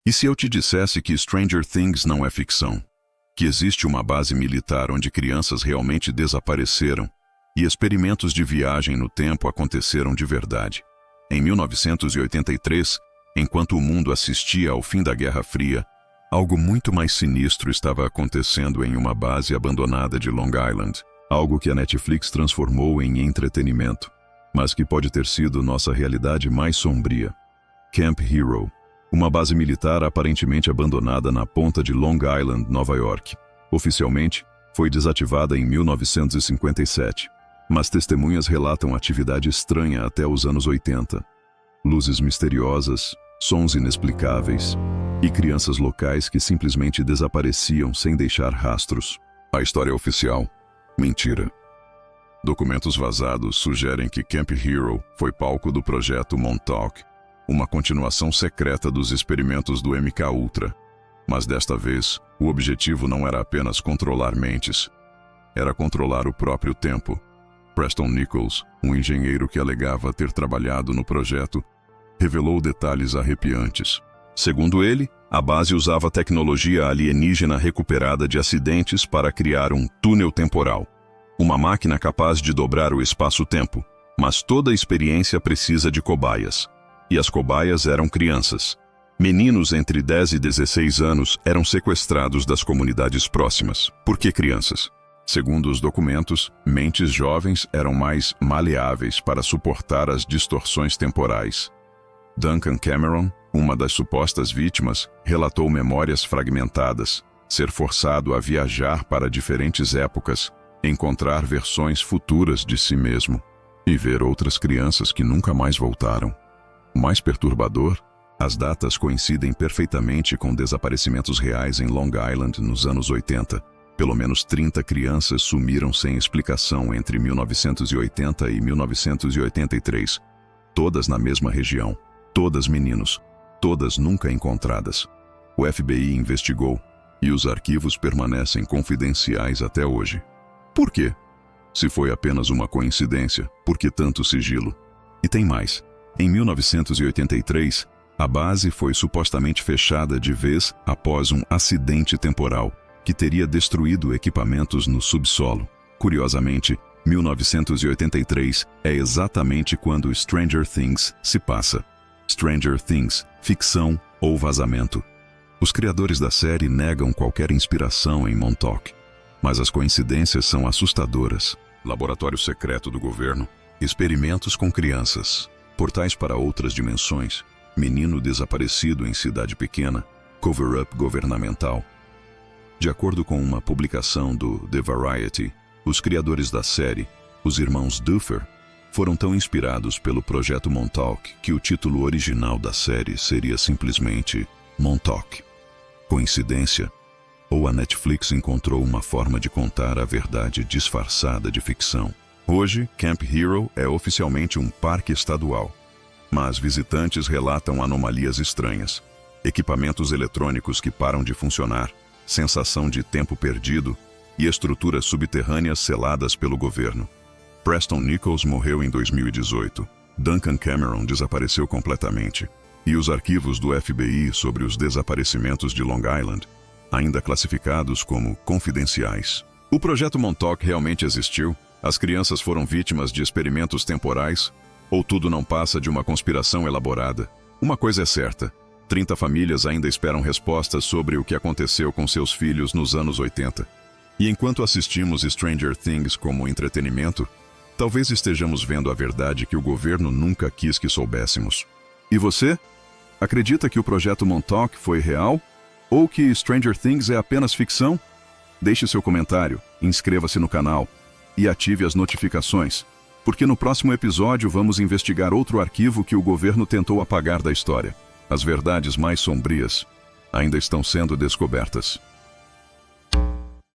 E se eu te dissesse que Stranger Things não é ficção? Que existe uma base militar onde crianças realmente desapareceram e experimentos de viagem no tempo aconteceram de verdade. Em 1983, enquanto o mundo assistia ao fim da Guerra Fria, algo muito mais sinistro estava acontecendo em uma base abandonada de Long Island, algo que a Netflix transformou em entretenimento, mas que pode ter sido nossa realidade mais sombria. Camp Hero, uma base militar aparentemente abandonada na ponta de Long Island, Nova York. Oficialmente, foi desativada em 1957, mas testemunhas relatam atividade estranha até os anos 80. Luzes misteriosas, sons inexplicáveis e crianças locais que simplesmente desapareciam sem deixar rastros. A história oficial: mentira. Documentos vazados sugerem que Camp Hero foi palco do projeto Montauk, uma continuação secreta dos experimentos do MK-Ultra. Mas desta vez, o objetivo não era apenas controlar mentes. Era controlar o próprio tempo. Preston Nichols, um engenheiro que alegava ter trabalhado no projeto, revelou detalhes arrepiantes. Segundo ele, a base usava tecnologia alienígena recuperada de acidentes para criar um túnel temporal. Uma máquina capaz de dobrar o espaço-tempo. Mas toda a experiência precisa de cobaias. E as cobaias eram crianças. Meninos entre 10 e 16 anos eram sequestrados das comunidades próximas. Por que crianças? Segundo os documentos, mentes jovens eram mais maleáveis para suportar as distorções temporais. Duncan Cameron, uma das supostas vítimas, relatou memórias fragmentadas, ser forçado a viajar para diferentes épocas, encontrar versões futuras de si mesmo e ver outras crianças que nunca mais voltaram. O mais perturbador, as datas coincidem perfeitamente com desaparecimentos reais em Long Island nos anos 80. Pelo menos 30 crianças sumiram sem explicação entre 1980 e 1983. Todas na mesma região. Todas meninos. Todas nunca encontradas. O FBI investigou e os arquivos permanecem confidenciais até hoje. Por quê? Se foi apenas uma coincidência, por que tanto sigilo? E tem mais. Em 1983, a base foi supostamente fechada de vez após um acidente temporal que teria destruído equipamentos no subsolo. Curiosamente, 1983 é exatamente quando Stranger Things se passa. Stranger Things, ficção ou vazamento. Os criadores da série negam qualquer inspiração em Montauk, mas as coincidências são assustadoras. Laboratório secreto do governo, experimentos com crianças, portais para outras dimensões, menino desaparecido em cidade pequena, cover-up governamental. De acordo com uma publicação do The Variety, os criadores da série, os irmãos Duffer, foram tão inspirados pelo projeto Montauk que o título original da série seria simplesmente Montauk. Coincidência? Ou a Netflix encontrou uma forma de contar a verdade disfarçada de ficção? Hoje, Camp Hero é oficialmente um parque estadual, mas visitantes relatam anomalias estranhas, equipamentos eletrônicos que param de funcionar, sensação de tempo perdido e estruturas subterrâneas seladas pelo governo. Preston Nichols morreu em 2018, Duncan Cameron desapareceu completamente, e os arquivos do FBI sobre os desaparecimentos de Long Island, ainda classificados como confidenciais. O projeto Montauk realmente existiu? As crianças foram vítimas de experimentos temporais? Ou tudo não passa de uma conspiração elaborada? Uma coisa é certa: 30 famílias ainda esperam respostas sobre o que aconteceu com seus filhos nos anos 80. E enquanto assistimos Stranger Things como entretenimento, talvez estejamos vendo a verdade que o governo nunca quis que soubéssemos. E você? Acredita que o projeto Montauk foi real? Ou que Stranger Things é apenas ficção? Deixe seu comentário, inscreva-se no canal e ative as notificações, porque no próximo episódio vamos investigar outro arquivo que o governo tentou apagar da história. As verdades mais sombrias ainda estão sendo descobertas.